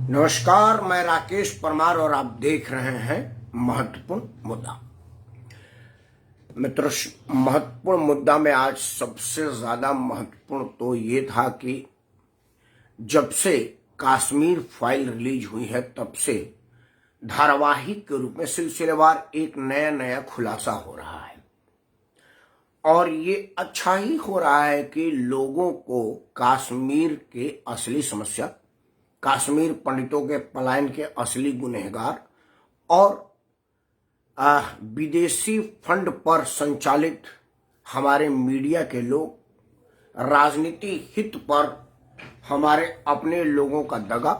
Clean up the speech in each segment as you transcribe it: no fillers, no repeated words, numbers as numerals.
नमस्कार, मैं राकेश परमार और आप देख रहे हैं महत्वपूर्ण मुद्दा। मित्रों, महत्वपूर्ण मुद्दा में आज सबसे ज्यादा महत्वपूर्ण तो ये था कि जब से कश्मीर फाइल रिलीज हुई है तब से धारावाहिक के रूप में सिलसिलेवार एक नया नया खुलासा हो रहा है और ये अच्छा ही हो रहा है कि लोगों को कश्मीर के असली समस्या, कश्मीर पंडितों के पलायन के असली गुनहगार और विदेशी फंड पर संचालित हमारे मीडिया के लोग, राजनीति हित पर हमारे अपने लोगों का दगा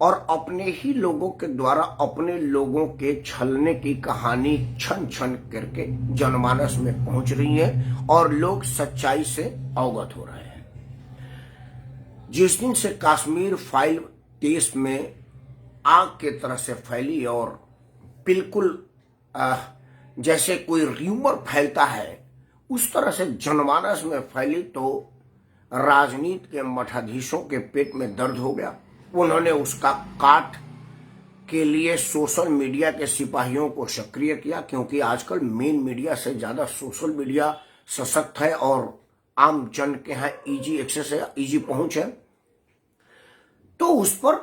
और अपने ही लोगों के द्वारा अपने लोगों के छलने की कहानी छन छन करके जनमानस में पहुंच रही है और लोग सच्चाई से अवगत हो रहे हैं। जिस दिन से कश्मीर फाइल देश में आग के तरह से फैली और बिल्कुल जैसे कोई र्यूमर फैलता है उस तरह से जनमानस में फैली, तो राजनीति के मठाधीशों के पेट में दर्द हो गया। उन्होंने उसका काट के लिए सोशल मीडिया के सिपाहियों को सक्रिय किया, क्योंकि आजकल मेन मीडिया से ज्यादा सोशल मीडिया सशक्त है और आम जन के यहाँ इजी एक्सेस है, इजी पहुंच है। तो उस पर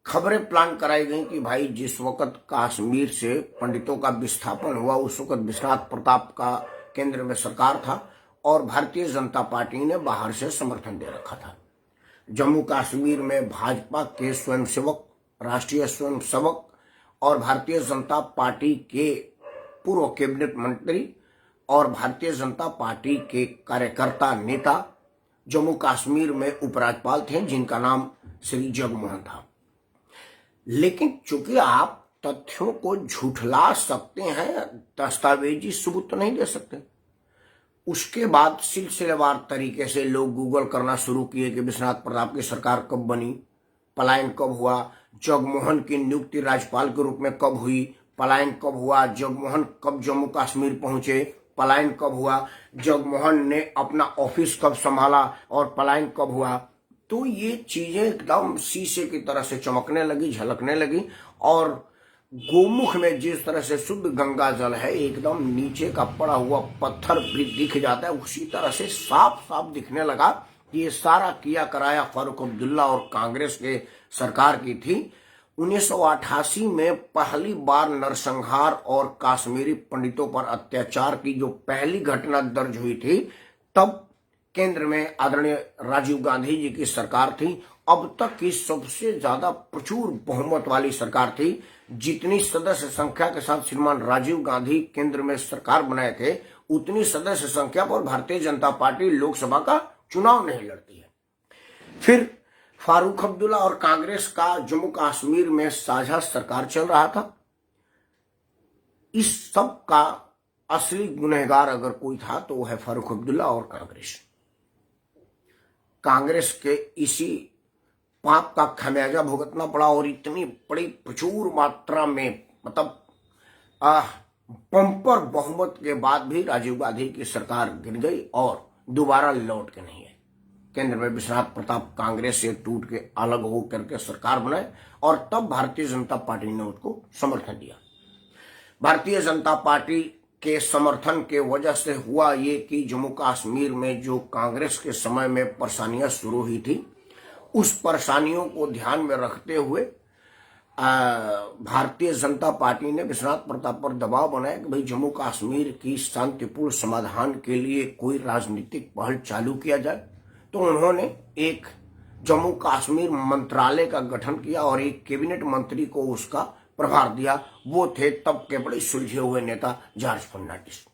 खबरें प्लान कराई गई कि भाई जिस वक्त कश्मीर से पंडितों का विस्थापन हुआ उस वक्त विश्वनाथ प्रताप का केंद्र में सरकार था और भारतीय जनता पार्टी ने बाहर से समर्थन दे रखा था। जम्मू कश्मीर में भाजपा के स्वयंसेवक, राष्ट्रीय स्वयंसेवक और भारतीय जनता पार्टी के पूर्व कैबिनेट मंत्री और भारतीय जनता पार्टी के कार्यकर्ता नेता जम्मू कश्मीर में उपराज्यपाल थे जिनका नाम श्री जगमोहन था। लेकिन चूंकि आप तथ्यों को झूठला सकते हैं, दस्तावेजी सबूत तो नहीं दे सकते। उसके बाद सिलसिलेवार तरीके से लोग गूगल करना शुरू किए कि विश्वनाथ प्रताप की सरकार कब बनी, पलायन कब हुआ, जगमोहन की नियुक्ति राज्यपाल के रूप में कब हुई, पलायन कब हुआ, जगमोहन कब जम्मू कश्मीर पहुंचे, पलायन कब हुआ, जगमोहन ने अपना ऑफिस कब संभाला और पलायन कब हुआ। तो ये चीजें एकदम शीशे की तरह से चमकने लगी, झलकने लगी और गोमुख में जिस तरह से शुद्ध गंगा जल है एकदम नीचे का पड़ा हुआ पत्थर भी दिख जाता है, उसी तरह से साफ साफ दिखने लगा कि ये सारा किया कराया फारूक अब्दुल्ला और कांग्रेस के सरकार की थी। 1988 में पहली बार नरसंहार और कश्मीरी पंडितों पर अत्याचार की जो पहली घटना दर्ज हुई थी, तब केंद्र में आदरणीय राजीव गांधी जी की सरकार थी। अब तक की सबसे ज्यादा प्रचुर बहुमत वाली सरकार थी। जितनी सदस्य संख्या के साथ श्रीमान राजीव गांधी केंद्र में सरकार बनाए थे, उतनी सदस्य संख्या पर भारतीय जनता पार्टी लोकसभा का चुनाव नहीं लड़ती है। फिर फारूक अब्दुल्ला और कांग्रेस का जम्मू कश्मीर में साझा सरकार चल रहा था। इस सब का असली गुनहगार अगर कोई था तो वो है फारूक अब्दुल्ला और कांग्रेस। कांग्रेस के इसी पाप का खमियाजा भुगतना पड़ा और इतनी बड़ी प्रचुर मात्रा में मतलब बम्पर बहुमत के बाद भी राजीव गांधी की सरकार गिर गई और दोबारा लौट के नहीं है। केंद्र में विश्वनाथ प्रताप कांग्रेस से टूट के अलग हो करके सरकार बनाए और तब भारतीय जनता पार्टी ने उसको समर्थन दिया। भारतीय जनता पार्टी के समर्थन के वजह से हुआ ये कि जम्मू कश्मीर में जो कांग्रेस के समय में परेशानियां शुरू हुई थी, उस परेशानियों को ध्यान में रखते हुए भारतीय जनता पार्टी ने विश्वनाथ प्रताप पर दबाव बनाया कि भाई जम्मू कश्मीर की शांतिपूर्ण समाधान के लिए कोई राजनीतिक पहल चालू किया जाए। तो उन्होंने एक जम्मू कश्मीर मंत्रालय का गठन किया और एक कैबिनेट मंत्री को उसका प्रभार दिया। वो थे तब के बड़े सुलझे हुए नेता जॉर्ज फर्नांडिस।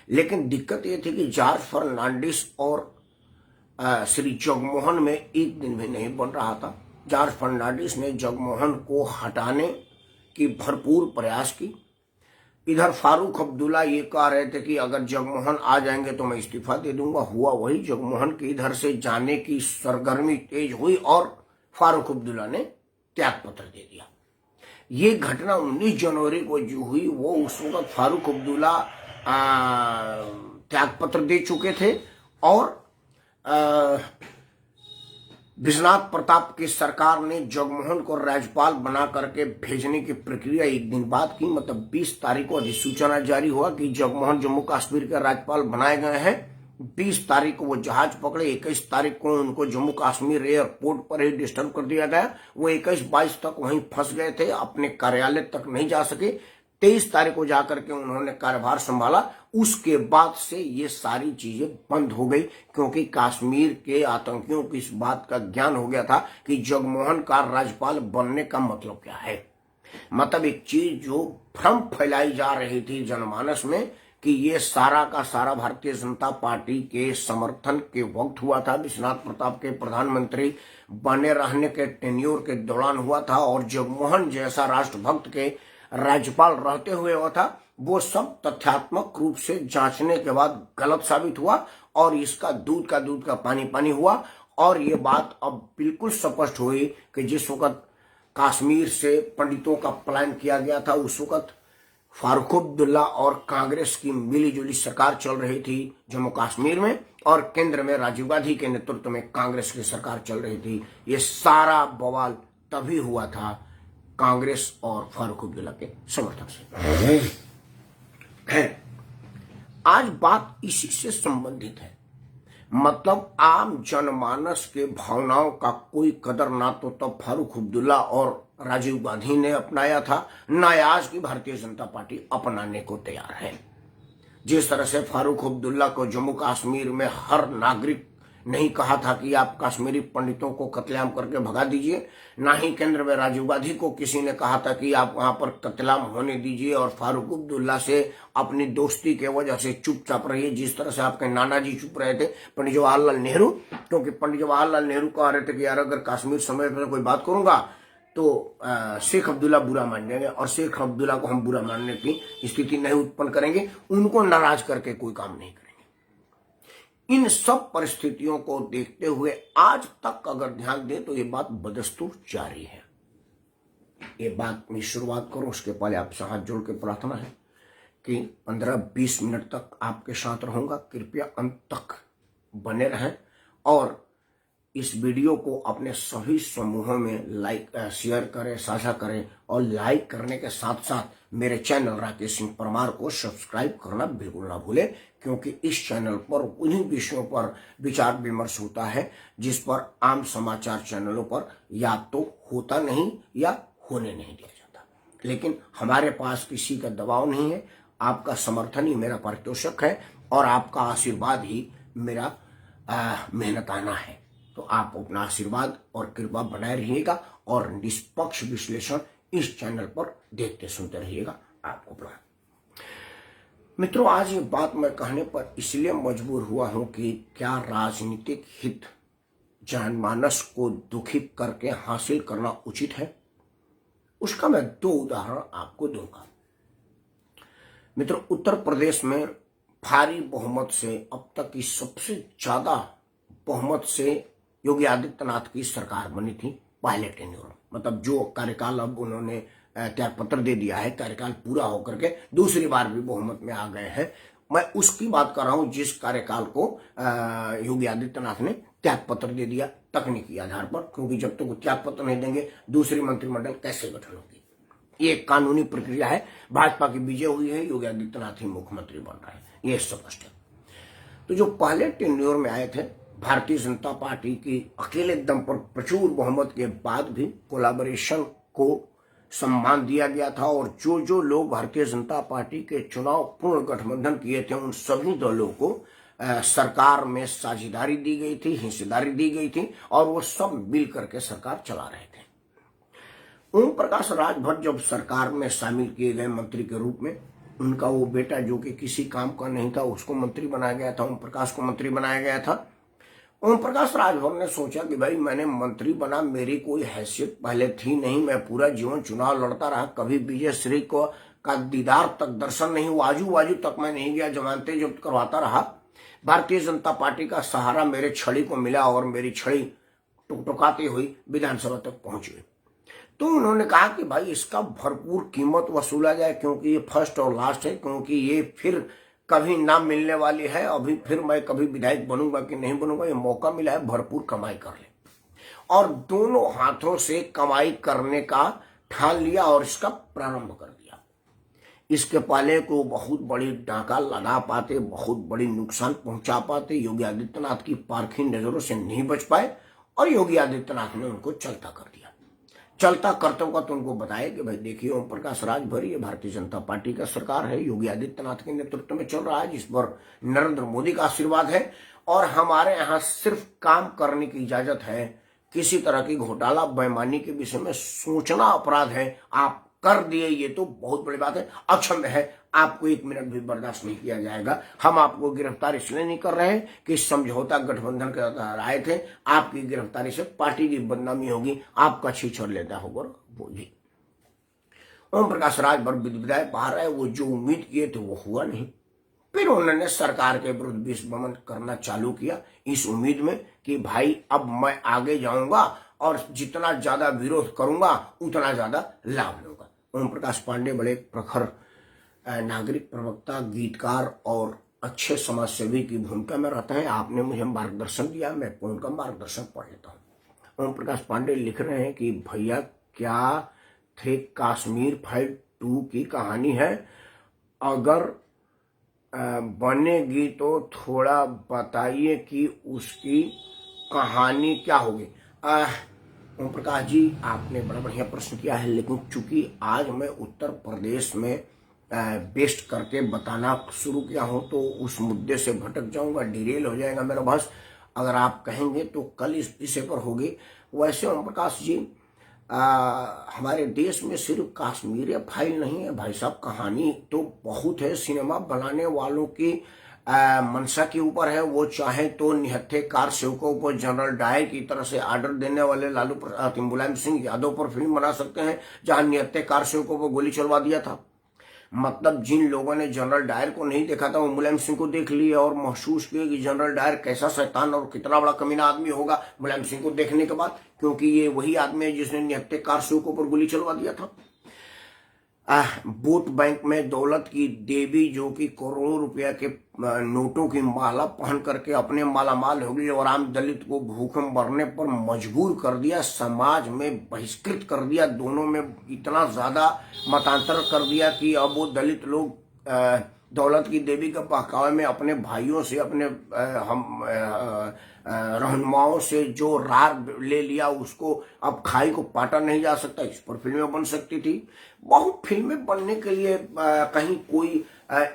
लेकिन दिक्कत ये थी कि जॉर्ज फर्नांडिस और श्री जगमोहन में एक दिन भी नहीं बन रहा था। जॉर्ज फर्नांडिस ने जगमोहन को हटाने की भरपूर प्रयास की। इधर फारूक अब्दुल्ला ये कह रहे थे कि अगर जगमोहन आ जाएंगे तो मैं इस्तीफा दे दूंगा। हुआ वही, जगमोहन के इधर से जाने की सरगर्मी तेज हुई और फारूक अब्दुल्ला ने त्याग पत्र दे दिया। ये घटना 19 जनवरी को जो हुई, वो उस वक्त फारूक अब्दुल्ला त्याग पत्र दे चुके थे और विश्वनाथ प्रताप की सरकार ने जगमोहन को राज्यपाल बना करके भेजने की प्रक्रिया एक दिन बाद की, मतलब 20 तारीख को अधिसूचना जारी हुआ कि जगमोहन जम्मू कश्मीर के राज्यपाल बनाए गए हैं। 20 तारीख को वो जहाज पकड़े, 21 तारीख को उनको जम्मू कश्मीर एयरपोर्ट पर ही डिस्टर्ब कर दिया गया। वो 21-22 तक वहीं फंस गए थे, अपने कार्यालय तक नहीं जा सके। 23 तारीख को जाकर के उन्होंने कार्यभार संभाला। उसके बाद से ये सारी चीजें बंद हो गई, क्योंकि कश्मीर के आतंकियों को इस बात का ज्ञान हो गया था कि जगमोहन का राज्यपाल बनने का मतलब क्या है। मतलब एक चीज जो भ्रम फैलाई जा रही थी जनमानस में कि ये सारा का सारा भारतीय जनता पार्टी के समर्थन के वक्त हुआ था, विश्वनाथ प्रताप के प्रधानमंत्री बने रहने के टेन्योर के दौरान हुआ था, और जगमोहन जैसा राष्ट्रभक्त के राज्यपाल रहते हुए हुआ था, वो सब तथ्यात्मक रूप से जांचने के बाद गलत साबित हुआ और इसका दूध का पानी पानी हुआ। और ये बात अब बिल्कुल स्पष्ट हुई कि जिस वक्त कश्मीर से पंडितों का पलायन किया गया था, उस वक्त फारूक अब्दुल्ला और कांग्रेस की मिलीजुली सरकार चल रही थी जम्मू कश्मीर में, और केंद्र में राजीव गांधी के नेतृत्व में कांग्रेस की सरकार चल रही थी। ये सारा बवाल तभी हुआ था कांग्रेस और फारूक अब्दुल्ला के समर्थन से। आज बात इसी से संबंधित है। मतलब आम जनमानस के भावनाओं का कोई कदर ना तो तब फारूक अब्दुल्ला और राजीव गांधी ने अपनाया था, न आज की भारतीय जनता पार्टी अपनाने को तैयार है। जिस तरह से फारूक अब्दुल्ला को जम्मू कश्मीर में हर नागरिक नहीं कहा था कि आप कश्मीरी पंडितों को कत्लेआम करके भगा दीजिए, ना ही केंद्र में राजीव गांधी को किसी ने कहा था कि आप वहां पर कत्लेआम होने दीजिए और फारूक अब्दुल्ला से अपनी दोस्ती के वजह से चुपचाप रहिए, जिस तरह से आपके नाना जी चुप रहे थे, पंडित जवाहरलाल नेहरू। क्योंकि पंडित जवाहरलाल नेहरू कह रहे थे कि यार अगर कश्मीर समेत में कोई बात करूंगा तो शेख अब्दुल्ला बुरा मान जाएंगे, और शेख अब्दुल्ला को हम बुरा मानने की स्थिति नहीं उत्पन्न करेंगे, उनको नाराज करके कोई काम नहीं करेंगे। इन सब परिस्थितियों को देखते हुए आज तक अगर ध्यान दें तो ये बात बदस्तूर जारी है। ये बात मैं शुरुआत करूं उसके पहले आपसे हाथ जोड़ के प्रार्थना है कि 15-20 मिनट तक आपके साथ रहूंगा, कृपया अंत तक बने रहें और इस वीडियो को अपने सभी समूहों में लाइक शेयर करें, साझा करें, और लाइक करने के साथ साथ मेरे चैनल राकेश सिंह परमार को सब्सक्राइब करना बिल्कुल ना भूलें, क्योंकि इस चैनल पर उन्हीं विषयों पर विचार विमर्श होता है जिस पर आम समाचार चैनलों पर या तो होता नहीं या होने नहीं दिया जाता। लेकिन हमारे पास किसी का दबाव नहीं है, आपका समर्थन ही मेरा पारितोषिक है और आपका आशीर्वाद ही मेरा मेहनताना है। तो आप अपना आशीर्वाद और कृपा बनाए रहिएगा और निष्पक्ष विश्लेषण इस चैनल पर देखते सुनते रहिएगा। आपको प्रणाम। मित्रों, आज ये बात मैं कहने पर इसलिए मजबूर हुआ हूं कि क्या राजनीतिक हित जनमानस को दुखी करके हासिल करना उचित है, उसका मैं 2 उदाहरण आपको दूंगा। मित्रों, उत्तर प्रदेश में भारी बहुमत से अब तक की सबसे ज्यादा बहुमत से योगी आदित्यनाथ की सरकार बनी थी पहले टेन्योर। मतलब जो कार्यकाल अब उन्होंने त्यागपत्र दे दिया है, कार्यकाल पूरा होकर के दूसरी बार भी बहुमत में आ गए हैं, मैं उसकी बात कर रहा हूं जिस कार्यकाल को योगी आदित्यनाथ ने त्यागपत्र दे दिया तकनीकी आधार पर, क्योंकि जब तक वो त्यागपत्र नहीं देंगे दूसरी मंत्रिमंडल कैसे गठन होगी। ये एक कानूनी प्रक्रिया है। भाजपा की विजय हुई है, योगी आदित्यनाथ ही मुख्यमंत्री बन रहा है, ये स्पष्ट है। तो जो पहले टेन्योर में आए थे, भारतीय जनता पार्टी की अकेले दम पर प्रचुर बहुमत के बाद भी कोलैबोरेशन को सम्मान दिया गया था, और जो जो लोग भारतीय जनता पार्टी के चुनाव पूर्ण गठबंधन किए थे उन सभी दलों को सरकार में साझेदारी दी गई थी, हिस्सेदारी दी गई थी, और वो सब मिल करके सरकार चला रहे थे। ओम प्रकाश राजभर जब सरकार में शामिल किए गए मंत्री के रूप में, उनका वो बेटा जो कि किसी काम का नहीं था उसको मंत्री बनाया गया था, ओम प्रकाश को मंत्री बनाया गया था। ओम प्रकाश राजभर ने सोचा कि भाई मैंने मंत्री बना, मेरी कोई हैसियत पहले थी नहीं, मैं पूरा जीवन चुनाव लड़ता रहा, कभी विजय श्री को का दीदार तक दर्शन नहीं हुआ, आजू बाजू तक मैं नहीं गया, जमानतें जब्त करवाता रहा। भारतीय जनता पार्टी का सहारा मेरे छड़ी को मिला और मेरी छड़ी टुकटुकाती हुई विधानसभा तक पहुंच गई। तो उन्होंने कहा कि भाई इसका भरपूर कीमत वसूला जाए, क्योंकि ये फर्स्ट और लास्ट है, क्योंकि ये फिर कभी ना मिलने वाली है। अभी फिर मैं कभी विधायक बनूंगा कि नहीं बनूंगा, ये मौका मिला है, भरपूर कमाई कर ले। और दोनों हाथों से कमाई करने का ठान लिया और इसका प्रारंभ कर दिया। इसके पहले को बहुत बड़ी डाका लगा पाते, बहुत बड़ी नुकसान पहुंचा पाते, योगी आदित्यनाथ की पारखी नजरों से नहीं बच पाए और योगी आदित्यनाथ ने उनको चलता कर दिया। चलता करते हुआ तो उनको बताया कि भाई देखिए, ओम प्रकाश राजभर ये भारतीय जनता पार्टी का सरकार है, योगी आदित्यनाथ के नेतृत्व में चल रहा है, जिस पर नरेंद्र मोदी का आशीर्वाद है और हमारे यहाँ सिर्फ काम करने की इजाजत है। किसी तरह की घोटाला बेईमानी के विषय में सोचना अपराध है। आप कर दिए ये तो बहुत बड़ी बात है, अक्षम्य है, आपको 1 मिनट भी बर्दाश्त नहीं किया जाएगा। हम आपको गिरफ्तार इसलिए नहीं कर रहे हैं कि समझौता गठबंधन के तहत आए थे, आपकी गिरफ्तारी से पार्टी की बदनामी होगी, आपका छीछड़ लेता होगा वो भी। ओम प्रकाश राजभर विधायक बाहर है, वो जो उम्मीद किए थे वो हुआ नहीं। फिर उन्होंने सरकार के विरुद्ध विषमन करना चालू किया, इस उम्मीद में कि भाई अब मैं आगे जाऊंगा और जितना ज्यादा विरोध करूंगा उतना ज्यादा लाभ लूंगा। ओम प्रकाश पांडे बड़े प्रखर नागरिक प्रवक्ता, गीतकार और अच्छे समाजसेवी की भूमिका में रहते हैं। आपने मुझे मार्गदर्शन दिया, मैं उनका मार्गदर्शन पढ़ लेता हूँ। ओम प्रकाश पांडे लिख रहे हैं कि भैया क्या थे कश्मीर फाइल 2 की कहानी है, अगर बनेगी तो थोड़ा बताइए कि उसकी कहानी क्या होगी। ओम प्रकाश जी, आपने बड़ा बढ़िया प्रश्न किया है, लेकिन चूंकि आज मैं उत्तर प्रदेश में बेस्ट करके बताना शुरू किया हूं तो उस मुद्दे से भटक जाऊंगा, डिरेल हो जाएगा मेरा बहस। अगर आप कहेंगे तो कल इस विषय पर होगी। वैसे ओम प्रकाश जी, हमारे देश में सिर्फ कश्मीर फाइल नहीं है भाई साहब, कहानी तो बहुत है। सिनेमा बनाने वालों की मंशा के ऊपर है, वो चाहे तो निहत्थे कार सेवकों पर जनरल डायर की तरह से आर्डर देने वाले मुलायम सिंह यादव पर फिल्म बना सकते हैं, जहां निहत्थे कार सेवकों पर गोली चलवा दिया था। मतलब जिन लोगों ने जनरल डायर को नहीं देखा था वो मुलायम सिंह को देख लिया और महसूस किया कि जनरल डायर कैसा शैतान और कितना बड़ा कमीना आदमी होगा मुलायम सिंह को देखने के बाद, क्योंकि ये वही आदमी है जिसने निहत्थे कार सेवकों पर गोली चलवा दिया था। वोट बैंक में दौलत की देवी जो कि करोड़ों रुपया के नोटों की माला पहन करके अपने मालामाल हो गई और आम दलित को भूखे मरने पर मजबूर कर दिया, समाज में बहिष्कृत कर दिया, दोनों में इतना ज्यादा मतांतर कर दिया कि अब वो दलित लोग दौलत की देवी के बहकावे में अपने भाइयों से, अपने रहनुमाओं से जो रार ले लिया उसको अब खाई को पाटा नहीं जा सकता। इस पर फिल्में बन सकती थी। बहुत फिल्में बनने के लिए कहीं कोई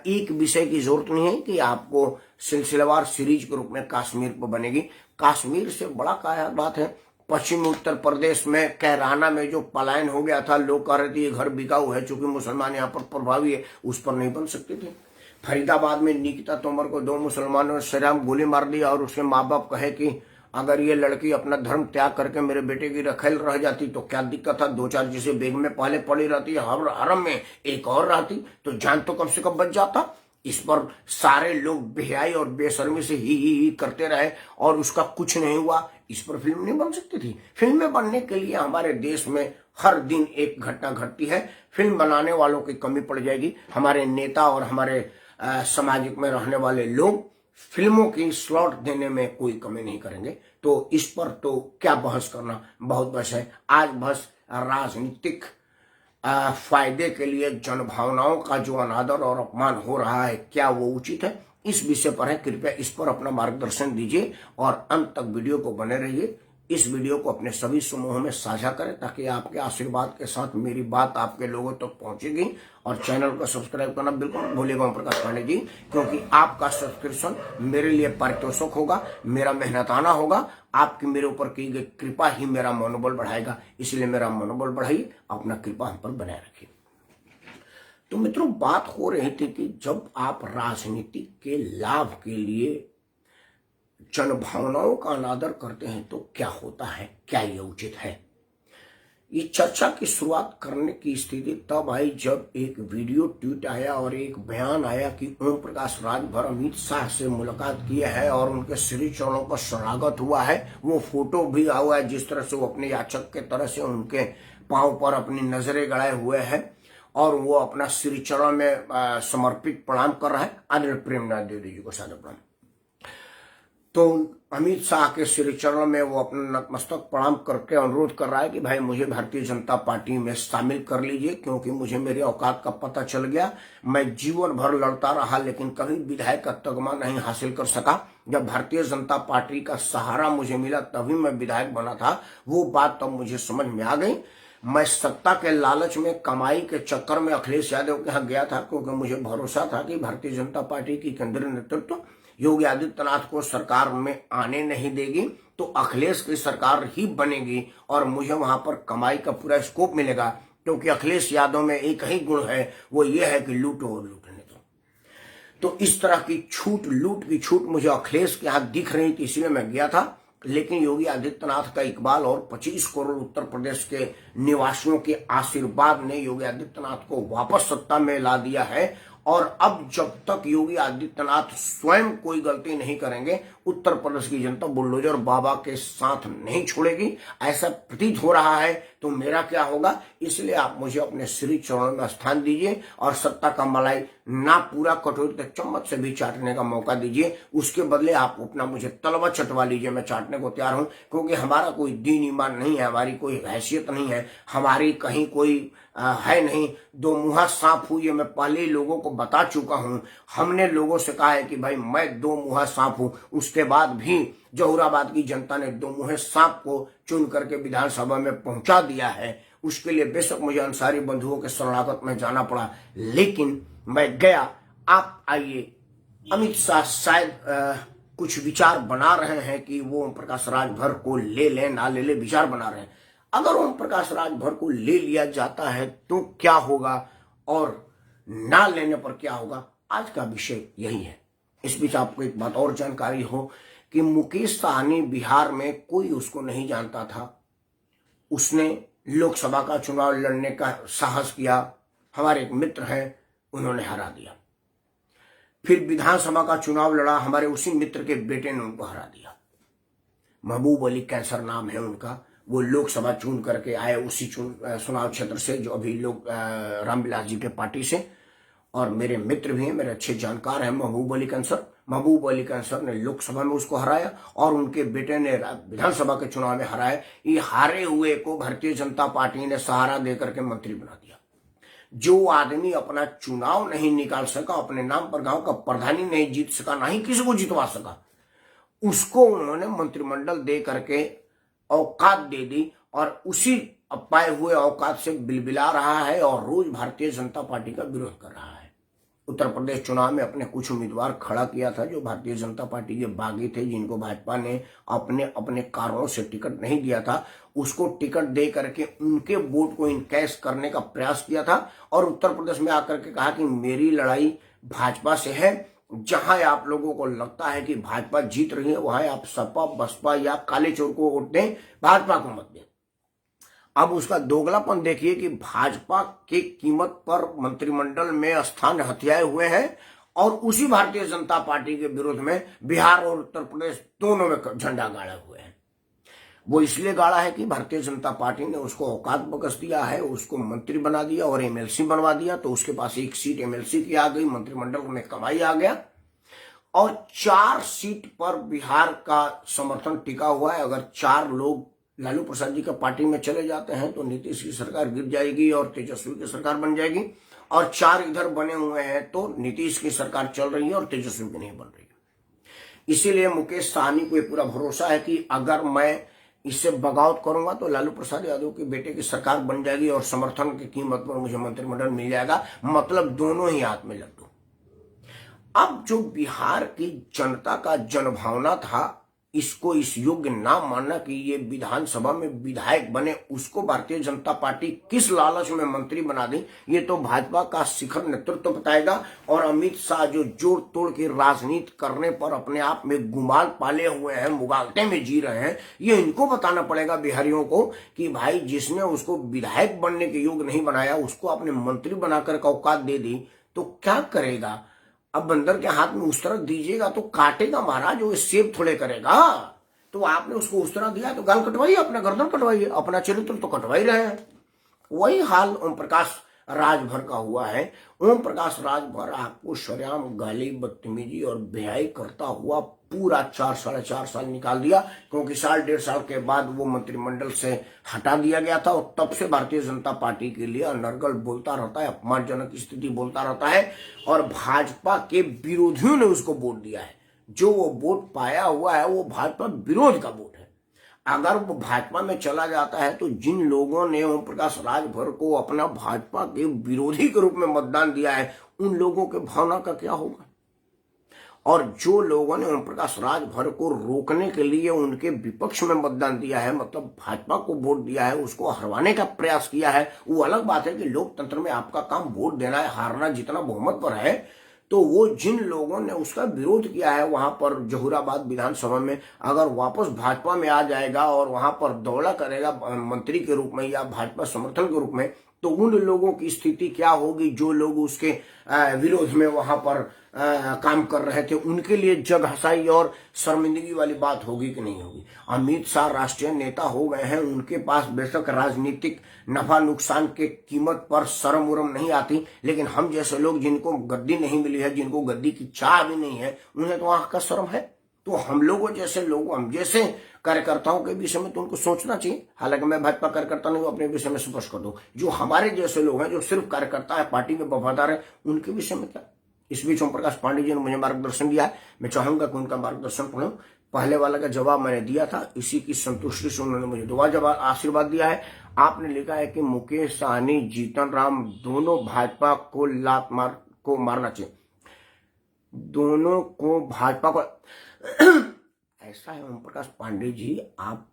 एक विषय की जरूरत नहीं है कि आपको सिलसिलेवार सीरीज के रूप में कश्मीर पर बनेगी। कश्मीर से बड़ा क्या बात है, पश्चिमी उत्तर प्रदेश में कैराना में जो पलायन हो गया था, लोग कह रहे थे ये घर बिकाऊ है चूंकि मुसलमान यहाँ पर प्रभावी है, उस पर नहीं बन सकती थी। फरीदाबाद में निकिता तोमर को 2 मुसलमानों ने शरेआम गोली मार दी और उसके माँ बाप कहे कि अगर ये लड़की अपना धर्म त्याग करके मेरे बेटे की रखेल रह जाती तो क्या दिक्कत था, 2-4 जिसे बेग में पहले पड़ी रहती, हर हरम में एक और रहती तो जान तो कम से कम बच जाता। इस पर सारे लोग बेहयाई और बेशर्मी से ही करते रहे और उसका कुछ नहीं हुआ। इस पर फिल्म नहीं बन सकती थी। फिल्में बनने के लिए हमारे देश में हर दिन एक घटना घटती है, फिल्म बनाने वालों की कमी पड़ जाएगी। हमारे नेता और हमारे सामाजिक में रहने वाले लोग फिल्मों की स्लॉट देने में कोई कमी नहीं करेंगे। तो इस पर तो क्या बहस करना, बहुत बहस है। आज बस राजनीतिक फायदे के लिए जनभावनाओं का जो अनादर और अपमान हो रहा है, क्या वो उचित है, इस विषय पर है। कृपया इस पर अपना मार्गदर्शन दीजिए और अंत तक वीडियो को बने रहिए। इस वीडियो को अपने सभी समूहों में साझा करें ताकि आपके आशीर्वाद के साथ मेरी बात आपके लोगों तक तो पहुंचेगी। और चैनल को सब्सक्राइब करना बिल्कुल भूलिएगा ओम प्रकाश पांडे जी, क्योंकि आपका सब्सक्रिप्शन मेरे लिए पारितोषिक होगा, मेरा मेहनताना होगा। आपकी मेरे ऊपर की गई कृपा ही मेरा मनोबल बढ़ाएगा, इसलिए मेरा मनोबल बढ़ाइए, अपना कृपा हम पर बनाए रखिए। तो मित्रों, बात हो रही थी कि जब आप राजनीति के लाभ के लिए जनभावनाओं का अनादर करते हैं तो क्या होता है, क्या ये उचित है। ये चर्चा की शुरुआत करने की स्थिति तब आई जब एक वीडियो ट्वीट आया और एक बयान आया कि ओम प्रकाश राजभर अमित शाह से मुलाकात किए हैं और उनके श्री चरणों पर शरणागत हुआ है। वो फोटो भी हुआ है जिस तरह से वो अपने याचक के तरह से उनके पांव पर अपनी नजरें गड़ाए हुए हैं और वो अपना श्री चरण में समर्पित प्रणाम कर रहा है। आदरणीय प्रेमनाथ देवी जी को सादर प्रणाम। तो अमित शाह के श्री चरण में वो अपना नतमस्तक प्रणाम करके अनुरोध कर रहा है कि भाई मुझे भारतीय जनता पार्टी में शामिल कर लीजिए, क्योंकि मुझे मेरी औकात का पता चल गया। मैं जीवन भर लड़ता रहा लेकिन कभी विधायक का तगमा नहीं हासिल कर सका। जब भारतीय जनता पार्टी का सहारा मुझे मिला तभी मैं विधायक बना था। वो बात तब मुझे समझ में आ गई। मैं सत्ता के लालच में, कमाई के चक्कर में अखिलेश यादव के यहाँ गया था, क्योंकि मुझे भरोसा था कि भारतीय जनता पार्टी की केंद्रीय नेतृत्व योगी आदित्यनाथ को सरकार में आने नहीं देगी, तो अखिलेश की सरकार ही बनेगी और मुझे वहां पर कमाई का पूरा स्कोप मिलेगा। क्योंकि अखिलेश यादव में एक ही गुण है, वो ये है कि लूटो और लूटने दो। तो इस तरह की छूट, लूट की छूट मुझे अखिलेश के यहाँ दिख रही थी, इसलिए मैं गया था। लेकिन योगी आदित्यनाथ का इकबाल और 25 करोड़ उत्तर प्रदेश के निवासियों के आशीर्वाद ने योगी आदित्यनाथ को वापस सत्ता में ला दिया है। और अब जब तक योगी आदित्यनाथ स्वयं कोई गलती नहीं करेंगे, उत्तर प्रदेश की जनता बुलडोजर बाबा के साथ नहीं छोड़ेगी, ऐसा प्रतीत हो रहा है। तो मेरा क्या होगा, इसलिए आप मुझे अपने श्री चरणों में स्थान दीजिए और सत्ता का मलाई ना पूरा कटोरी तक चम्मच से भी चाटने का मौका दीजिए। उसके बदले आप अपना मुझे तलवा चटवा लीजिए, मैं चाटने को तैयार हूं। क्योंकि हमारा कोई दीन ईमान नहीं है, हमारी कोई हैसियत नहीं है, हमारी कहीं कोई है नहीं। दो मुहा सांप हूं, ये मैं पहले ही लोगों को बता चुका हूं। हमने लोगों से कहा है कि भाई मैं दो मुहा सांप हूं, उसके बाद भी जहुराबाद की जनता ने दो मुहे सांप को चुन करके विधानसभा में पहुंचा दिया है। उसके लिए बेशक मुझे अंसारी बंधुओं के शरणागत में जाना पड़ा, लेकिन मैं गया। आप आइए, अमित शाह शायद कुछ विचार बना रहे हैं कि वो ओम प्रकाश राजभर को ले लें, ना ले ले, विचार बना रहे हैं। अगर ओम प्रकाश राजभर को ले लिया जाता है तो क्या होगा और ना लेने पर क्या होगा, आज का विषय यही है। इस बीच आपको एक बात और जानकारी हो कि मुकेश सहनी बिहार में कोई उसको नहीं जानता था। उसने लोकसभा का चुनाव लड़ने का साहस किया, हमारे एक मित्र हैं, उन्होंने हरा दिया। फिर विधानसभा का चुनाव लड़ा, हमारे उसी मित्र के बेटे ने उनको हरा दिया। महबूब अली कैंसर नाम है उनका। वो लोकसभा चुन करके आए उसी चुनाव क्षेत्र से, जो अभी लोग रामविलास जी के पार्टी से, और मेरे मित्र भी हैं, मेरे अच्छे जानकार हैं महबूब अली कैंसर। महबूब अली कैंसर ने लोकसभा में उसको हराया और उनके बेटे ने विधानसभा के चुनाव में हराया। ये हारे हुए को भारतीय जनता पार्टी ने सहारा देकर के मंत्री बना दिया। जो आदमी अपना चुनाव नहीं निकाल सका, अपने नाम पर गांव का प्रधानी नहीं जीत सका, ना ही किसी को जितवा सका, उसको उन्होंने मंत्रिमंडल दे करके औकात दे दी और उसी पाए हुए औकात से बिलबिला रहा है और रोज भारतीय जनता पार्टी का विरोध कर रहा है। उत्तर प्रदेश चुनाव में अपने कुछ उम्मीदवार खड़ा किया था जो भारतीय जनता पार्टी के बागी थे, जिनको भाजपा ने अपने अपने कारणों से टिकट नहीं दिया था। उसको टिकट दे करके उनके वोट को इनकैश करने का प्रयास किया था और उत्तर प्रदेश में आकर के कहा कि मेरी लड़ाई भाजपा से है। जहां आप लोगों को लगता है कि भाजपा जीत रही है, वहां आप सपा, बसपा या काले चोर को वोट दें, भाजपा को मत दें। अब उसका दोगलापन देखिए कि भाजपा के कीमत पर मंत्रिमंडल में स्थान हथियाए हुए हैं और उसी भारतीय जनता पार्टी के विरोध में बिहार और उत्तर प्रदेश दोनों में झंडा गाड़े हुए हैं। वो इसलिए गाड़ा है कि भारतीय जनता पार्टी ने उसको औकात बकस दिया है, उसको मंत्री बना दिया और एमएलसी बनवा दिया। तो उसके पास एक सीट एमएलसी की आ गई, मंत्रिमंडल में कमाई आ गया और 4 सीट पर बिहार का समर्थन टिका हुआ है। अगर 4 लोग लालू प्रसाद जी का पार्टी में चले जाते हैं तो नीतीश की सरकार गिर जाएगी और तेजस्वी की सरकार बन जाएगी, और 4 इधर बने हुए हैं तो नीतीश की सरकार चल रही है और तेजस्वी की नहीं बन रही है। इसीलिए मुकेश सहनी को पूरा भरोसा है कि अगर मैं इससे बगावत करूंगा तो लालू प्रसाद यादव के बेटे की सरकार बन जाएगी और समर्थन की कीमत पर मुझे मंत्रिमंडल मिल जाएगा। मतलब दोनों ही हाथ में लड्डू। अब जो बिहार की जनता का जनभावना था, इसको इस योग्य ना मानना कि ये विधानसभा में विधायक बने, उसको भारतीय जनता पार्टी किस लालच में मंत्री बना दी, ये तो भाजपा का शिखर नेतृत्व बताएगा। और अमित शाह जो जोड़ तोड़ की राजनीति करने पर अपने आप में गुमान पाले हुए हैं, मुगालते में जी रहे हैं, ये इनको बताना पड़ेगा बिहारियों को कि भाई जिसने उसको विधायक बनने के योग्य नहीं बनाया, उसको आपने मंत्री बनाकर औकात दे दी तो क्या करेगा। अब बंदर के हाथ में उस तरह दीजिएगा तो काटेगा महाराज, वो सेब थोड़े करेगा। तो आपने उसको उस तरह दिया तो गाल कटवाइए, अपना गर्दन कटवाइए, अपना चरित्र तो कटवा ही रहे हैं। वही हाल ओम प्रकाश राजभर का हुआ है। ओम प्रकाश राजभर आपको शरेआम गाली, बदतमीजी और बेहाई करता हुआ पूरा 4-4.5 साल निकाल दिया, क्योंकि 1.5 साल के बाद वो मंत्रिमंडल से हटा दिया गया था और तब से भारतीय जनता पार्टी के लिए अनर्गल बोलता रहता है, अपमानजनक स्थिति बोलता रहता है और भाजपा के विरोधियों ने उसको वोट दिया है। जो वो वोट पाया हुआ है वो भाजपा विरोध का वोट है। अगर वो भाजपा में चला जाता है तो जिन लोगों ने ओम प्रकाश राजभर को अपना भाजपा के विरोधी के रूप में मतदान दिया है, उन लोगों के भावना का क्या होगा। और जो लोगों ने ओम प्रकाश राजभर को रोकने के लिए उनके विपक्ष में मतदान दिया है, मतलब भाजपा को वोट दिया है, उसको हरवाने का प्रयास किया है, वो अलग बात है कि लोकतंत्र में आपका काम वोट देना है, हारना जितना बहुमत पर है। तो वो जिन लोगों ने उसका विरोध किया है वहां पर जहूराबाद विधानसभा में, अगर वापस भाजपा में आ जाएगा और वहां पर दौड़ा करेगा मंत्री के रूप में या भाजपा समर्थन के रूप में, तो उन लोगों की स्थिति क्या होगी जो लोग उसके विरोध में वहां पर काम कर रहे थे, उनके लिए जग हंसाई और शर्मिंदगी वाली बात होगी कि नहीं होगी। अमित शाह राष्ट्रीय नेता हो गए हैं, उनके पास बेशक राजनीतिक नफा नुकसान के कीमत पर शर्म उरम नहीं आती, लेकिन हम जैसे लोग जिनको गद्दी नहीं मिली है, जिनको गद्दी की चाह भी नहीं है, उन्हें तो आंख का शर्म है। तो हम लोगों जैसे लोग, हम जैसे कार्यकर्ताओं के विषय में तो उनको सोचना चाहिए। हालांकि मैं भाजपा कार्यकर्ता नहीं हूं, अपने विषय में स्पष्ट कर दूं, जो हमारे जैसे लोग हैं जो सिर्फ कार्यकर्ता है, पार्टी के वफादार है, उनके विषय में क्या। इस बीच ओम प्रकाश पांडे जी ने मुझे मार्गदर्शन दिया है, मैं चाहूंगा कि उनका मार्गदर्शन पढ़ूं। पहले वाला का जवाब मैंने दिया था, इसी की संतुष्टि से उन्होंने मुझे दुआ जवाब आशीर्वाद दिया है। आपने लिखा है कि मुकेश सहनी, जीतन राम दोनों भाजपा को लात को मारना चाहिए, दोनों को भाजपा को ऐसा है ओम प्रकाश पांडे जी, आप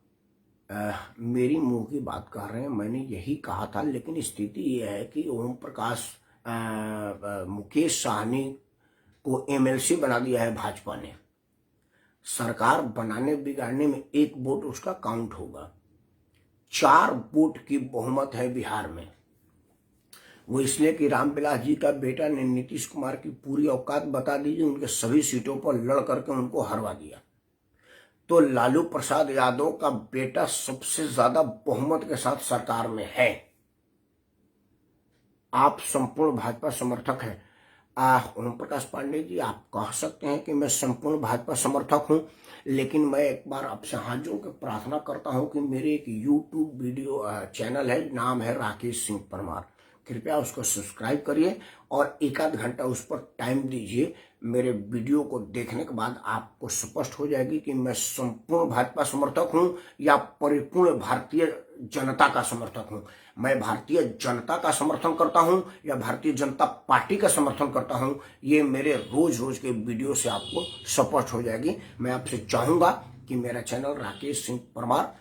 मेरी मुंह की बात कर रहे हैं, मैंने यही कहा था। लेकिन स्थिति यह है कि ओम प्रकाश मुकेश सहनी को एमएलसी बना दिया है भाजपा ने। सरकार बनाने बिगाड़ने में 1 वोट उसका काउंट होगा। 4 वोट की बहुमत है बिहार में। वो इसलिए कि रामविलास जी का बेटा ने नीतीश कुमार की पूरी औकात बता दी, उनके सभी सीटों पर लड़ करके उनको हरवा दिया। तो लालू प्रसाद यादव का बेटा सबसे ज्यादा बहुमत के साथ सरकार में है। आप संपूर्ण भाजपा समर्थक हैं। ओम प्रकाश पांडे जी, आप कह सकते हैं कि मैं संपूर्ण भाजपा समर्थक हूं, लेकिन मैं एक बार आपसे हाथ जोड़ के प्रार्थना करता हूं कि मेरे एक यूट्यूब वीडियो चैनल है, नाम है राकेश सिंह परमार, कृपया उसको सब्सक्राइब करिए और 1 आध घंटा उस पर टाइम दीजिए। मेरे वीडियो को देखने के बाद आपको स्पष्ट हो जाएगी कि मैं संपूर्ण भाजपा समर्थक हूं या परिपूर्ण भारतीय जनता का समर्थक हूं। मैं भारतीय जनता का समर्थन करता हूं या भारतीय जनता पार्टी का समर्थन करता हूं, ये मेरे रोज रोज के वीडियो से आपको स्पष्ट हो जाएगी। मैं आपसे चाहूंगा कि मेरा चैनल राकेश सिंह परमार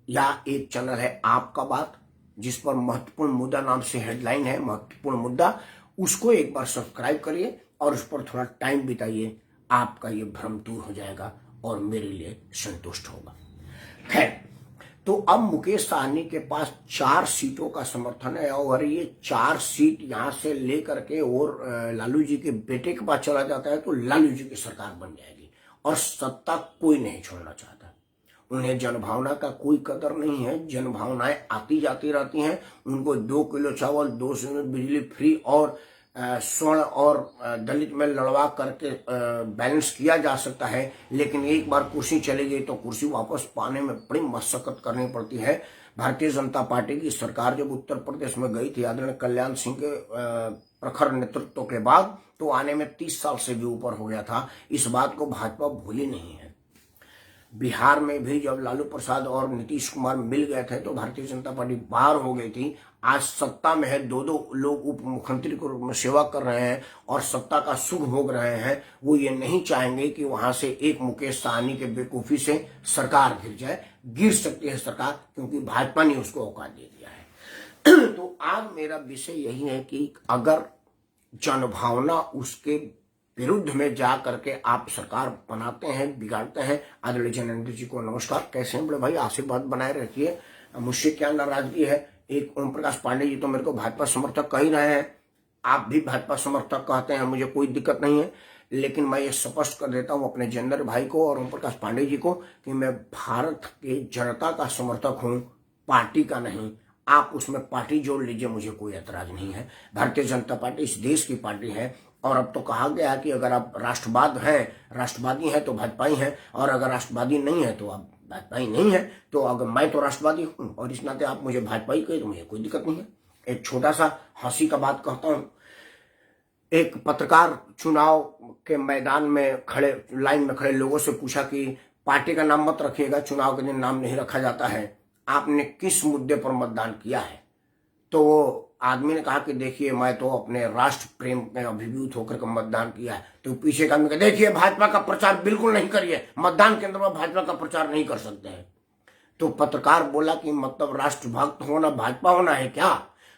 या एक चैनल है आपका बात, जिस पर महत्वपूर्ण मुद्दा नाम से हेडलाइन है, महत्वपूर्ण मुद्दा, उसको एक बार सब्सक्राइब करिए और उस पर थोड़ा टाइम बिताइए। आपका ये भ्रम दूर हो जाएगा और मेरे लिए संतुष्ट होगा। खैर, तो अब मुकेश सहनी के पास 4 सीटों का समर्थन है और ये 4 सीट यहां से लेकर के और लालू जी के बेटे के पास चला जाता है तो लालू जी की सरकार बन जाएगी और सत्ता कोई नहीं छोड़ना चाहता। उन्हें जनभावना का कोई कदर नहीं है। जनभावनाएं आती जाती रहती हैं। उनको 2 किलो चावल, 200 यूनिट बिजली फ्री और स्वर्ण और दलित में लड़वा करके बैलेंस किया जा सकता है, लेकिन एक बार कुर्सी चली गई तो कुर्सी वापस पाने में बड़ी मशक्कत करनी पड़ती है। भारतीय जनता पार्टी की सरकार जब उत्तर प्रदेश में गई थी आदरणीय कल्याण सिंह के प्रखर नेतृत्व के बाद, तो आने में 30 साल से भी ऊपर हो गया था। इस बात को भाजपा भूली नहीं है। बिहार में भी जब लालू प्रसाद और नीतीश कुमार मिल गए थे तो भारतीय जनता पार्टी बाहर हो गई थी। आज सत्ता में है, 2 लोग उप मुख्यमंत्री के रूप में सेवा कर रहे हैं और सत्ता का सुख भोग रहे हैं। वो ये नहीं चाहेंगे कि वहां से एक मुकेश सहनी के बेवकूफी से सरकार गिर जाए। गिर सकती है सरकार, क्योंकि भाजपा ने उसको औकात दे दिया है। तो आज मेरा विषय यही है कि अगर जनभावना उसके विरुद्ध में जा करके आप सरकार बनाते हैं, बिगाड़ते हैं। आदरणीय जनानंद जी को नमस्कार, कैसे हैं बड़े भाई, आशीर्वाद बनाए रखिए। मुझसे क्या नाराजगी है। एक ओम प्रकाश पांडे जी तो मेरे को भाजपा समर्थक कह ही रहे हैं, आप भी भाजपा समर्थक कहते हैं, मुझे कोई दिक्कत नहीं है। लेकिन मैं ये स्पष्ट कर देता हूं अपने जेंदर भाई को और ओम प्रकाश पांडे जी को कि मैं भारत के जनता का समर्थक हूं, पार्टी का नहीं। आप उसमें पार्टी जोड़ लीजिए, मुझे कोई ऐतराज नहीं है। भारतीय जनता पार्टी इस देश की पार्टी है। और अब तो कहा गया है कि अगर आप राष्ट्रवादी हैं तो भाजपाई हैं, और अगर राष्ट्रवादी नहीं है तो आप भाजपाई नहीं है। तो अगर मैं तो राष्ट्रवादी हूँ और इस नाते आप मुझे भाजपाई कहे तो मुझे कोई दिक्कत नहीं है। एक छोटा सा हंसी का बात कहता हूँ। एक पत्रकार चुनाव के मैदान में खड़े, लाइन में खड़े लोगों से पूछा कि पार्टी का नाम मत रखिएगा, चुनाव के दिन नाम नहीं रखा जाता है, आपने किस मुद्दे पर मतदान किया है? तो वो आदमी ने कहा कि देखिए मैं तो अपने राष्ट्र प्रेम में अभिभूत होकर के मतदान किया है। तो पीछे का आदमी कहा देखिए भाजपा का प्रचार बिल्कुल नहीं करिए, मतदान केंद्र में भाजपा का प्रचार नहीं कर सकते हैं। तो पत्रकार बोला कि मतलब राष्ट्रभक्त होना भाजपा होना है क्या?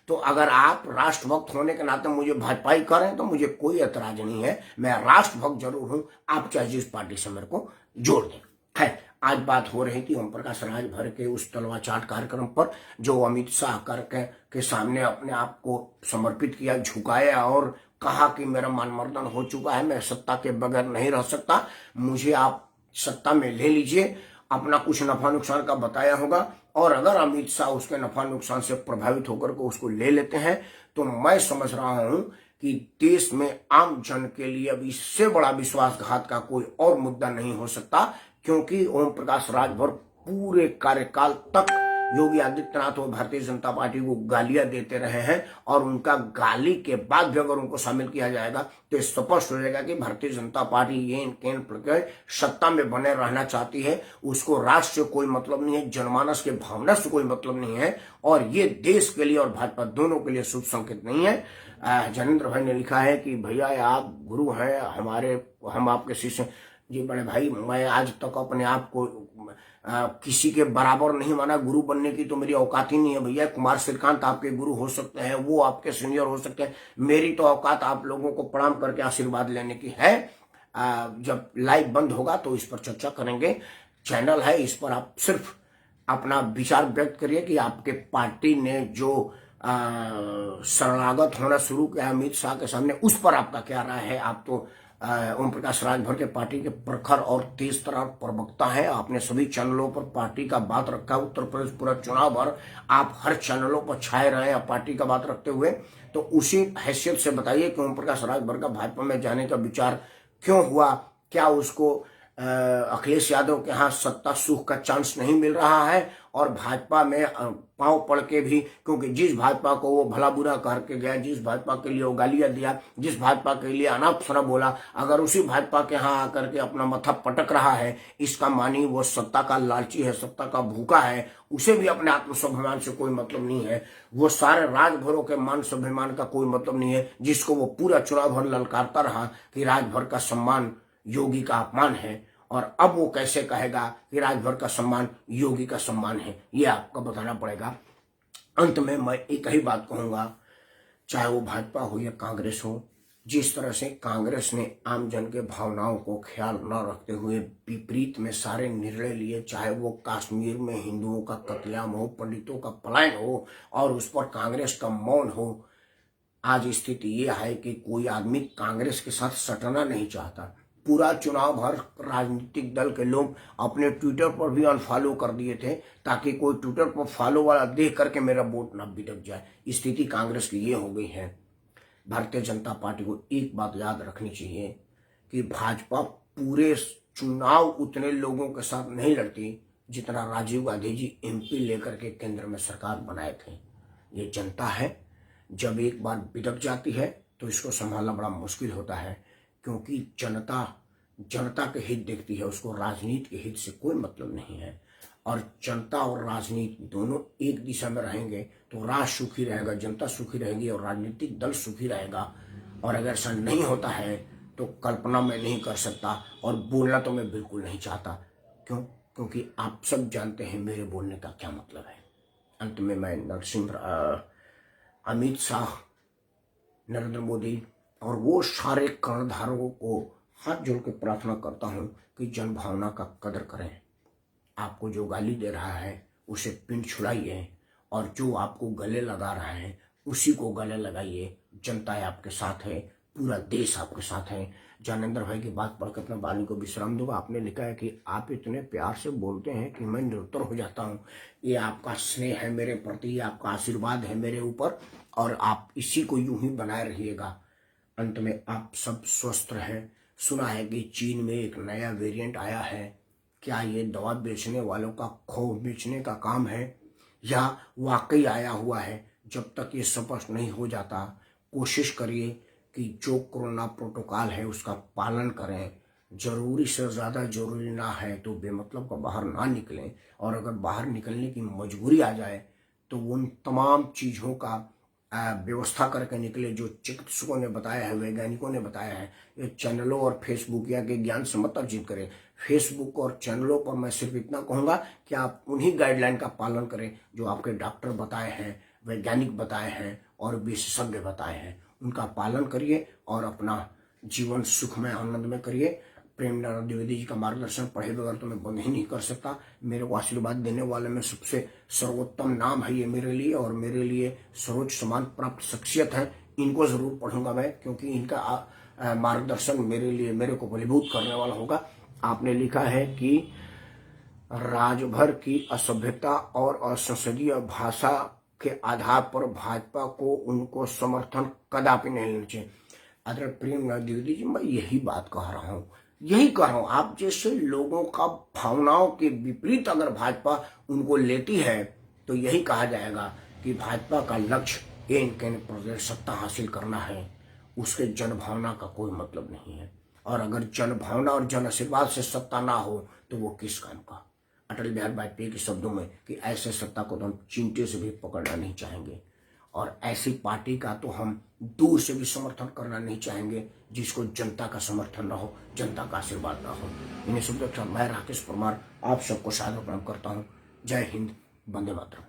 तो अगर आप राष्ट्रभक्त होने के नाते मुझे भाजपाई करें तो मुझे कोई ऐतराज नहीं है, मैं राष्ट्रभक्त जरूर हूं, आप चाहे जिस पार्टी से मेरे को जोड़ दें। है, आज बात हो रही थी ओम प्रकाश राजभर के उस तलवा चाट कार्यक्रम पर, जो अमित शाह के सामने अपने आप को समर्पित किया, झुकाया और कहा कि मेरा मानमर्दन हो चुका है, मैं सत्ता के बगैर नहीं रह सकता, मुझे आप सत्ता में ले लीजिए। अपना कुछ नफा नुकसान का बताया होगा, और अगर अमित शाह उसके नफा नुकसान से प्रभावित होकर के उसको ले लेते हैं तो मैं समझ रहा हूं कि देश में आम जन के लिए अब इससे बड़ा विश्वासघात का कोई और मुद्दा नहीं हो सकता, क्योंकि ओम प्रकाश राजभर पूरे कार्यकाल तक योगी आदित्यनाथ और भारतीय जनता पार्टी को गालियां देते रहे हैं, और उनका गाली के बाद भी अगर उनको शामिल किया जाएगा तो स्पष्ट हो जाएगा कि भारतीय जनता पार्टी ये केंद्र सत्ता में बने रहना चाहती है। उसको राष्ट्र से कोई मतलब नहीं है, जनमानस के भावना से कोई मतलब नहीं है, और ये देश के लिए और भाजपा दोनों के लिए शुभ संकेत नहीं है। जनेंद्र भाई ने लिखा है कि भैया आप गुरु हैं हमारे, हम आपके शिष्य। जी बड़े भाई, मैं आज तक अपने आप को किसी के बराबर नहीं माना, गुरु बनने की तो मेरी औकात ही नहीं है भैया। कुमार श्रीकांत आपके गुरु हो सकते हैं, वो आपके सीनियर हो सकते हैं, मेरी तो औकात आप लोगों को प्रणाम करके आशीर्वाद लेने की है। जब लाइव बंद होगा तो इस पर चर्चा करेंगे, चैनल है, इस पर आप सिर्फ अपना विचार व्यक्त करिए कि आपके पार्टी ने जो शरणागत होना शुरू किया अमित शाह के सामने, उस पर आपका क्या राय है। आप तो ओम प्रकाश राजभर के पार्टी के प्रखर और तेज तरह प्रवक्ता है, आपने सभी चैनलों पर पार्टी का बात रखा, उत्तर प्रदेश पूरा चुनाव भर आप हर चैनलों पर छाए रहे हैं पार्टी का बात रखते हुए। तो उसी हैसियत से बताइए कि ओम प्रकाश राजभर का भाजपा में जाने का विचार क्यों हुआ? क्या उसको अखिलेश यादव के यहाँ सत्ता सुख का चांस नहीं मिल रहा है, और भाजपा में पांव पड़ के भी, क्योंकि जिस भाजपा को वो भला बुरा करके गया, जिस भाजपा के लिए वो गालियां दिया, जिस भाजपा के लिए अनाप शनाप बोला, अगर उसी भाजपा के यहाँ आकर के अपना मथा पटक रहा है, इसका मानी वो सत्ता का लालची है, सत्ता का भूखा है, उसे भी अपने आत्मस्वाभिमान से कोई मतलब नहीं है, वो सारे राजभरों के मान स्वाभिमान का कोई मतलब नहीं है, जिसको वो पूरा चुनाव भर ललकारता रहा कि राजभर का सम्मान योगी का अपमान है, और अब वो कैसे कहेगा कि राजभर का सम्मान योगी का सम्मान है, ये आपको बताना पड़ेगा। अंत में मैं एक ही बात कहूंगा, चाहे वो भाजपा हो या कांग्रेस हो, जिस तरह से कांग्रेस ने आम जन के भावनाओं को ख्याल न रखते हुए विपरीत में सारे निर्णय लिए, चाहे वो कश्मीर में हिंदुओं का कत्लेआम हो, पंडितों का पलायन हो, और उस पर कांग्रेस का मौन हो, आज स्थिति ये है कि कोई आदमी कांग्रेस के साथ सटना नहीं चाहता। पूरा चुनाव भर राजनीतिक दल के लोग अपने ट्विटर पर भी अनफॉलो कर दिए थे, ताकि कोई ट्विटर पर फॉलो वाला देख करके मेरा वोट ना बिटक जाए। स्थिति कांग्रेस की ये हो गई है। भारतीय जनता पार्टी को एक बात याद रखनी चाहिए कि भाजपा पूरे चुनाव उतने लोगों के साथ नहीं लड़ती जितना राजीव गांधी जी एमपी लेकर के केंद्र में सरकार बनाए थे। ये जनता है, जब एक बार बिटक जाती है तो इसको संभालना बड़ा मुश्किल होता है, क्योंकि जनता के हित देखती है, उसको राजनीति के हित से कोई मतलब नहीं है। और जनता और राजनीति दोनों एक दिशा में रहेंगे तो राष्ट्र सुखी रहेगा, जनता सुखी रहेगी और राजनीतिक दल सुखी रहेगा। और अगर ऐसा नहीं होता है तो कल्पना मैं नहीं कर सकता, और बोलना तो मैं बिल्कुल नहीं चाहता। क्यों? क्योंकि आप सब जानते हैं मेरे बोलने का क्या मतलब है। अंत में मैं अमित शाह, नरेंद्र मोदी और वो सारे कर्णधारों को हाथ जोड़ के प्रार्थना करता हूं कि जन भावना का कदर करें। आपको जो गाली दे रहा है उसे पिंड छुड़ाइए, और जो आपको गले लगा रहा है उसी को गले लगाइए। जनता आपके साथ है, पूरा देश आपके साथ है। ज्ञानेंद्र भाई की बात पढ़कर अपने वाणी को विश्राम दूंगा। आपने लिखा है कि आप इतने प्यार से बोलते हैं कि मैं निरुत्तर हो जाता हूं। ये आपका स्नेह है मेरे प्रति, ये आपका आशीर्वाद है मेरे ऊपर, और आप इसी को यूं ही बनाए रहिएगा। अंत में आप सब स्वस्थ रहें। सुना है कि चीन में एक नया वेरिएंट आया है। क्या ये दवा बेचने वालों का खौफ बेचने का काम है या वाकई आया हुआ है? जब तक ये स्पष्ट नहीं हो जाता, कोशिश करिए कि जो कोरोना प्रोटोकॉल है उसका पालन करें। जरूरी से ज़्यादा जरूरी ना है तो बेमतलब का बाहर ना निकलें, और अगर बाहर निकलने की मजबूरी आ जाए तो उन तमाम चीज़ों का व्यवस्था करके निकले जो चिकित्सकों ने बताया है, वैज्ञानिकों ने बताया है। ये चैनलों और फेसबुक या के ज्ञान से मत अर्जित करें। फेसबुक और चैनलों पर मैं सिर्फ इतना कहूँगा कि आप उन्हीं गाइडलाइन का पालन करें जो आपके डॉक्टर बताए हैं, वैज्ञानिक बताए हैं और विशेषज्ञ बताए हैं। उनका पालन करिए और अपना जीवन सुखमय आनंदमय करिए। प्रेमनाथ द्विवेदी जी का मार्गदर्शन पढ़े बगैर तो मैं बंद ही नहीं कर सकता। मेरे को आशीर्वाद देने वाले में सबसे सर्वोत्तम नाम है ये मेरे लिए, और मेरे लिए सर्वोच्च सम्मान प्राप्त शख्सियत है। इनको जरूर पढ़ूंगा मैं, क्योंकि इनका मार्गदर्शन मेरे लिए, मेरे को बलीभूत करने वाला होगा। आपने लिखा है कि राजभर की असभ्यता और असंसदीय भाषा के आधार पर भाजपा को उनको समर्थन कदापि नहीं लेना चाहिए। आदरणीय प्रेमनाथ द्विवेदी जी, मैं यही बात कह रहा हूँ, यही कह रहा हूं। आप जैसे लोगों का भावनाओं के विपरीत अगर भाजपा उनको लेती है तो यही कहा जाएगा कि भाजपा का लक्ष्य एन प्रदेश सत्ता हासिल करना है। उसके जनभावना का कोई मतलब नहीं है, और अगर जनभावना और जन आशीर्वाद से सत्ता ना हो तो वो किस काम का। अटल बिहारी वाजपेयी के शब्दों में कि ऐसे सत्ता को तो हम चिमटे से भी पकड़ना नहीं चाहेंगे, और ऐसी पार्टी का तो हम दूर से भी समर्थन करना नहीं चाहेंगे जिसको जनता का समर्थन ना हो, जनता का आशीर्वाद ना हो। इन्हीं शब्दों के साथ मैं राकेश परमार आप सबको सादर प्रणाम करता हूँ। जय हिंद, वंदे मातरम।